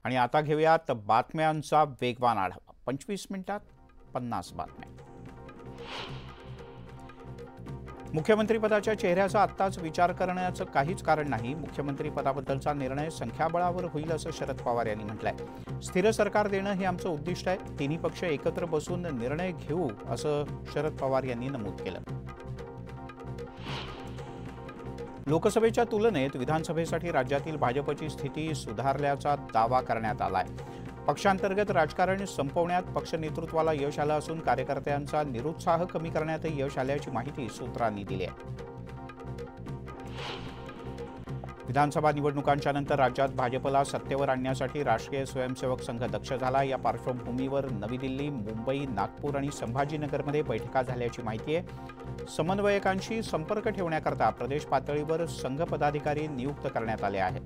आणि आता घेऊयात बातम्यांचा वेगवान आढावा। 25 मिनिटात 50 बातम्या। मुख्यमंत्रीपदाच्या चेहऱ्याचा आत्ताच विचार करण्याचं काहीच कारण नाही। मुख्यमंत्रीपदाबद्दलचा निर्णय संख्याबळावर होईल असं शरद पवार यांनी म्हटलंय। स्थिर सरकार देणं हे आमचं उद्दिष्ट आहे। तिन्ही पक्ष एकत्र बसून निर्णय घेऊ असं शरद पवार यांनी नमूद केलं। लोकसभेच्या तुलनेत विधानसभेसाठी राज्यातील भाजपची स्थिती सुधारल्याचा दावा करण्यात आलाय। पक्षांतर्गत राजकारण संपवण्यात पक्ष नेतृत्वाला यश आलं असून कार्यकर्त्यांचा निरुत्साह कमी करण्यातही यश आल्याची माहिती सूत्रांनी दिली आहे। विधानसभा निवडणुकांच्या नंतर राज्यात भाजपला सत्तेवर आणण्यासाठी राष्ट्रीय स्वयंसेवक संघ दक्ष झाला। या पार्श्वभूमीवर नवी दिल्ली, मुंबई, नागपूर आणि संभाजीनगरमध्ये बैठका झाल्याची माहिती आहे। समन्वयकांशी संपर्क ठेवण्याकरता प्रदेश पातळीवर संघ पदाधिकारी नियुक्त करण्यात आले आहेत।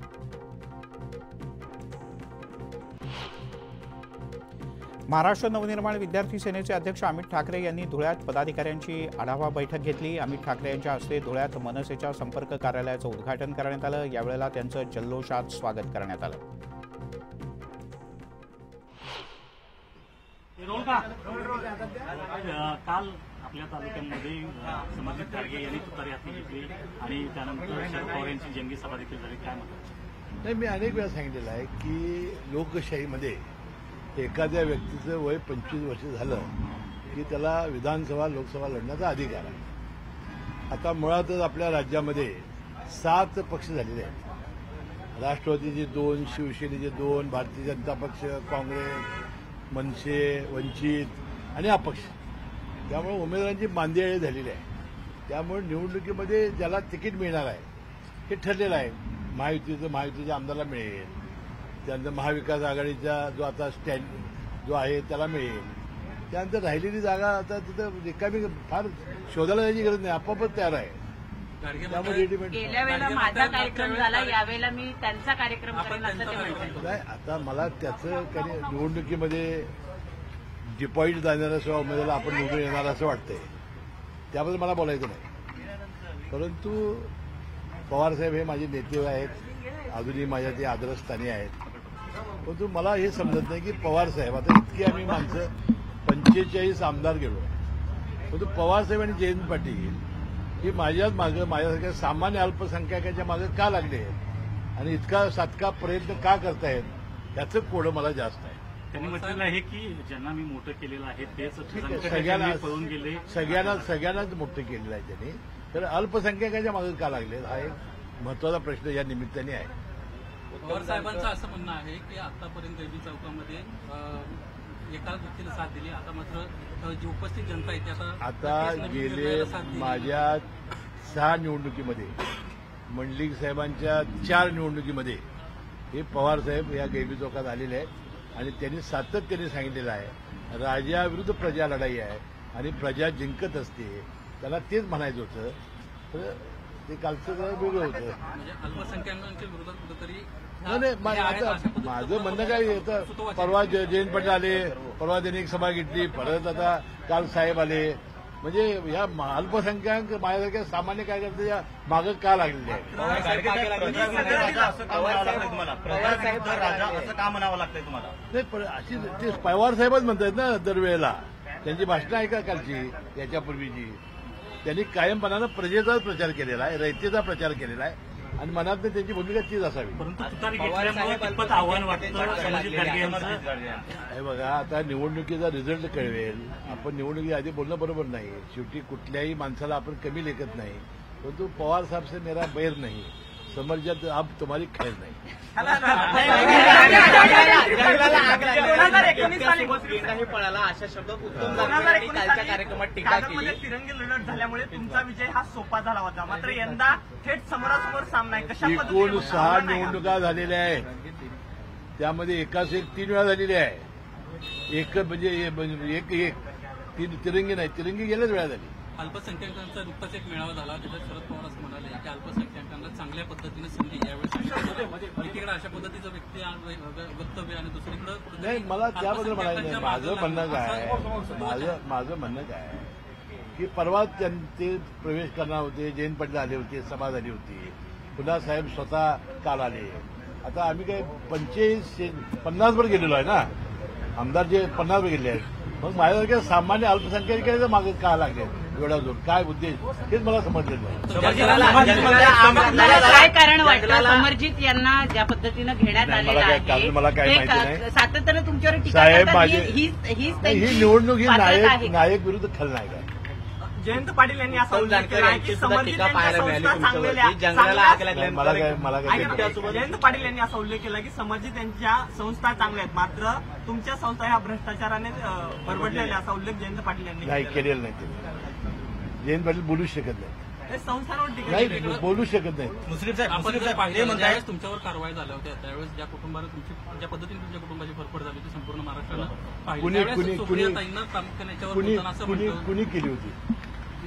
महाराष्ट्र नवनिर्माण विद्यार्थी सेनेचे अध्यक्ष अमित ठाकरे यांनी धुळ्यात पदाधिकाऱ्यांची आढावा बैठक घेतली। अमित ठाकरे यांच्या हस्ते धुळ्यात मनसेच्या संपर्क कार्यालयाचं उद्घाटन करण्यात आलं। यावेळेला त्यांचं जल्लोषात स्वागत करण्यात आलं। काल आपल्या तालुक्यामध्ये समाजित गाडगे यांनी तुतारी हाती घेतली आणि त्यानंतर शरद पवार यांची जंगी सभा देखील झाली। काय म्हणतात? नाही, मी अनेक वेळा सांगितलेलं आहे की लोकशाहीमध्ये एखाद्या व्यक्तीचं वय 25 वर्ष झालं की त्याला विधानसभा लोकसभा लढण्याचा अधिकार आहे। आता मुळातच आपल्या राज्यामध्ये 7 पक्ष झालेले आहेत। राष्ट्रवादीचे 2, शिवसेनेचे 2, भारतीय जनता पक्ष, काँग्रेस, मनसे, वंचित आणि अपक्ष। त्यामुळे उमेदवारांची मांदियाळी झालेली आहे। त्यामुळे निवडणुकीमध्ये ज्याला तिकीट मिळणार आहे हे ठरलेलं आहे। महायुतीच्या आमदाराला मिळेल, त्यानंतर महाविकास आघाडीचा जो आता स्टँड जो आहे त्याला मिळेल। त्यानंतर राहिलेली जागा आता तिथं रिकामी फार शोधायला जायची गरज नाही, आपोआपच तयार आहे। त्यामुळे रेडीमेड गेल्या वेळेला माझा कार्यक्रम झाला, यावेळेला मी त्यांचा कार्यक्रम करेन असं ते म्हणतात। नाही, आता मला त्याचं काही निवडणुकीमध्ये डिपॉझिट जाणाऱ्या उमेदवाराला आपण निवडून येणार असं वाटतंय, त्याबद्दल मला बोलायचं नाही। परंतु पवारसाहेब हे माझे नेते आहेत, अजूनही माझ्या ते आदरस्थानी आहेत। परंतु मला हे समजत नाही की पवारसाहेब, आता इतकी आम्ही माणसं 45 आमदार गेलो, परंतु पवारसाहेब आणि जयंत पाटील ही माझ्याच मागं माझ्यासारख्या सामान्य अल्पसंख्याकाच्या मागं का लागले आहेत आणि इतका सातका प्रयत्न का करतायत त्याचं कोडं मला जास्त आहे। त्यांनी म्हटलेलं आहे की ज्यांना मी मोठं केलेलं आहे तेच पळून गेले, सगळ्यांनाच मोठं केलेलं आहे त्यांनी, तर अल्पसंख्याकाच्या मागं का लागले हा एक महत्वाचा प्रश्न या निमित्ताने आहे। पवार साहेबांचं असं म्हणणं आहे की आतापर्यंत देवी चौकामध्ये एका व्यक्तीला साथ दिली, आता मात्र जी उपस्थित जनता आहे ती आता गेले माझ्या 6 निवडणुकीमध्ये, मंडलिक साहेबांच्या 4 निवडणुकीमध्ये हे पवार साहेब या गैबी चौकात आलेले आहेत आणि त्यांनी सातत्याने सांगितलेलं आहे राजाविरुद्ध प्रजा लढाई आहे आणि प्रजा जिंकत असते, त्याला तेच म्हणायचं होतं। तर ते कालचं जरा वेगळं होतं, म्हणजे अल्पसंख्याकांच्या विरोधात कुठेतरी माझं म्हणणं काय होतं, परवा जयंत पाटील आले, परवा त्यांनी एक सभा घेतली, परत आता काल साहेब आले, म्हणजे या अल्पसंख्याक माझ्यासारख्या सामान्य कार्यकर्त्याच्या मागं का लागलेले आहे? नाही, पण अशी ते पवार साहेबच म्हणतात ना दरवेळेला, त्यांची भाषणं ऐका कालची याच्यापूर्वीची, त्यांनी कायमपणानं प्रजेचाच प्रचार केलेला आहे, रयतेचा प्रचार केलेला आहे आणि मनात त्यांची भूमिका तीच असावी। परंतु तुतारी घेतल्यामुळे कितपत आव्हान वाटतं समाजित गाडगे यांचं? हे बघा, आता निवडणुकीचा रिझल्ट कळवेल, आपण निवडणुकीच्या आधी बोलणं बरोबर नाही। शेवटी कुठल्याही माणसाला आपण कमी लेखत नाही, परंतु पवार साहेब से मेरा बैर नाही, समर्जात अब तुम्हारी खैर नाही। 2019 पळाला अशा शब्दात उत्तम जाधव कालच्या कार्यक्रमात टीका केली। तिरंगी लढत झाल्यामुळे तुमचा विजय हा सोपा झाला होता, मात्र यंदा थेट समोरासमोर सामना आहे। कशा एकूण 6 निवडणुका झालेल्या आहेत, त्यामध्ये एकाच एक 3 वेळा झालेली आहे। एक म्हणजे एक तिरंगी नाही, तिरंगी गेल्याच वेळा झाली। अल्पसंख्याकांचा नुकताच एक मेळावा झाला, त्याच्यात शरद पवार असं म्हणाले की अल्पसंख्याकांना चांगल्या पद्धतीने संधी यावेळी एकीकडे अशा पद्धतीचं वक्तव्य आणि दुसरीकडे नाही, मला त्याबद्दल म्हणायचं नाही। माझं म्हणणं काय की परवा ते प्रवेश करणार होते, जयंत पाटील आले होते, सभा झाली होती, पुन्हा साहेब स्वतः काल आले आता आम्ही काय 50 वर गेलेलो आहे ना, आमदार जे 50 वर गेले आहेत, मग माझ्यासारख्या सामान्य अल्पसंख्याकाच्या मागे का लागले एवढा जोर, काय उद्देश हेच मला समजलेलं नाही. आपल्याला काय कारण वाटतं समरजित यांना ज्या पद्धतीनं घेण्यात नाही, आलेलं अजून मला काय आहे माहिती नाही. ते सातत्यानं तुमच्यावर टीका साहेब, करतात. माझे- हीच नाही, ही त्यांची निवडणूक ही पात्रता आहे. नायक विरुद्ध खलनायक आहे. जयंत पाटील यांनी असा उल्लेख जानकर केला आहे यांची की सुद्धा समर्जित टीका यांच्या पाहायला मिळाली संस्था तुमच्यावरती. चांगल्या जंगलाला आग लागल्या. मला काय ऐका, जयंत पाटील यांनी असा उल्लेख केला की समर्जित यांच्या संस्था चांगल्या आहेत, मात्र तुमच्या संस्था ह्या भ्रष्टाचाराने परवडलेल्या, असा उल्लेख जयंत पाटील यांनी नाही केला. केलेलं नाही ते. जयंत पाटील बोलूच शकत नाही, ते संस्थांवर टीका केली. नाही बोलू शकत नाही. मुश्रीफ साहेब, आपण मुश्रीफ जर साहेब पाहिलं हे तर म्हणतायत ज्यावेळेस तुमच्यावर कारवाई झाल्या होत्या त्यावेळेस ज्या कुटुंबाला ज्या पद्धतीने तुमच्या कुटुंबाची फरफड झाली होती संपूर्ण महाराष्ट्रानं पाहिली. कुणी- त्यावेळेस कुणी- सुप्रियाताईंना प्रामुख्याने याच्यावर कुणी बोलताना असं कुणी म्हटलं कुणी केली होती,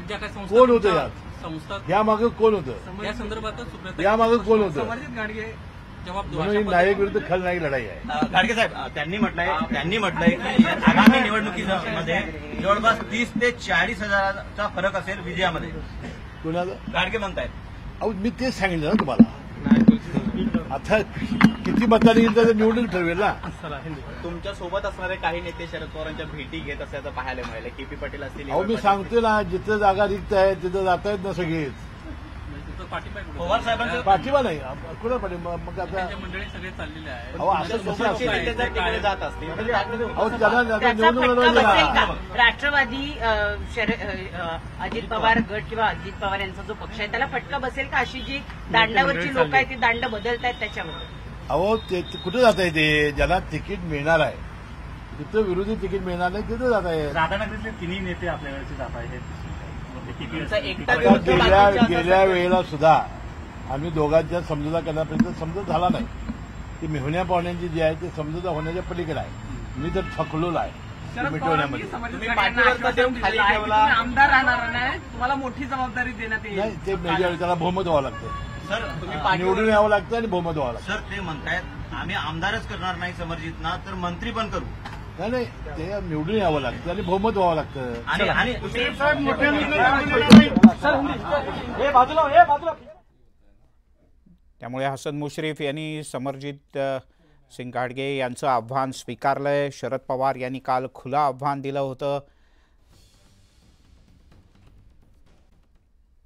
ज्या काही संस्था कोण होतं तुमच्या- यात? संस्था या मागे कोण होतं, या संदर्भातच सुप्रियाताई या मागे कोण होतं, समर्जित गाडगे जबाब म्हणून ही नायक विरुद्ध खलनायक लढाई आहे. गाडगे साहेब त्यांनी म्हटलंय की आगामी निवडणुकीमध्ये जवळपास 30 ते 40 हजाराचा फरक असेल विजयामध्ये. कुणाला गाडगे म्हणतायत. अहो मी तेच सांगितलं ना तुम्हाला, आता किती मतांनी येईल तर निवडून ठरवेल ना. तुमच्या सोबत असणारे काही नेते शरद पवारांच्या भेटी घेत असल्याचं पाहायला मिळालं. केपी पाटील असतील, अहो मी सांगतो ना, जिथं जागा रिक्त आहे तिथं जाता येत ना सगळेच. पाठिंबा आहे कुठे? पवार साहेबांचं पाठिंबा नाही, कुणा पाठिंबा मग आता. त्यांच्या मंडळी सगळे चाललेले आहेत. अहो असं कसं सोबतचे असतं? नेते जर तिकडे जात असतील तर अहो त्यांना आता त्याचा निवडणूक फटका लढवायची बसेल ना. का? राष्ट्रवादी अजित पवार गट किंवा अजित पवार यांचा जो पक्ष आहे त्याला फटका बसेल का? अशी जी दांडावरची लोक आहेत ती दांड बदलतायत त्याच्यावर. अहो ते कुठे जाता येते, ज्याला तिकीट मिळणार आहे तिथं विरोधी तिकीट मिळणार नाही तिथं जाता येत. राधानगरीतले तिन्ही नेते आपल्या वेळेचे जात आहेत. तुमचा एकटा आता विरुद्ध बाकीच्या गेल्या वेळेला सुद्धा आम्ही दोघांच्या समजुता करण्यापर्यंत समजूत झाला नाही. ती मेहुण्या पाहुण्यांची जी आहे ती समजुता होण्याच्या पलीकडे आहे. मी तर थकलेलो आहे ती शरद मिटवण्यामध्ये. पवारांनी समर्जित तुम्ही गाडगेंना पाठीवरचा देऊन आश्वासन खाली दिलं आहे की ठेवला. तुम्ही आमदार राहणार नाही, तुम्हाला मोठी जबाबदारी देण्यात नाही येईल. ते मेजर त्याला बहुमत व्हावं लागतं, सर तुम्ही निवडून यावं लागतं आणि बहुमत व्हावं लागतं. सर ते म्हणतायत आम्ही आमदारच करणार नाही समर्जितना तर मंत्री पण करू. नाही नाही ते निवडून यावं लागतं आणि बहुमत व्हावं लागतं. आणि त्यामुळे हसन मुश्रीफ यांनी समरजित सिंग घाडगे यांचं आव्हान स्वीकारलंय. शरद पवार यांनी काल खुलं आव्हान दिलं होतं.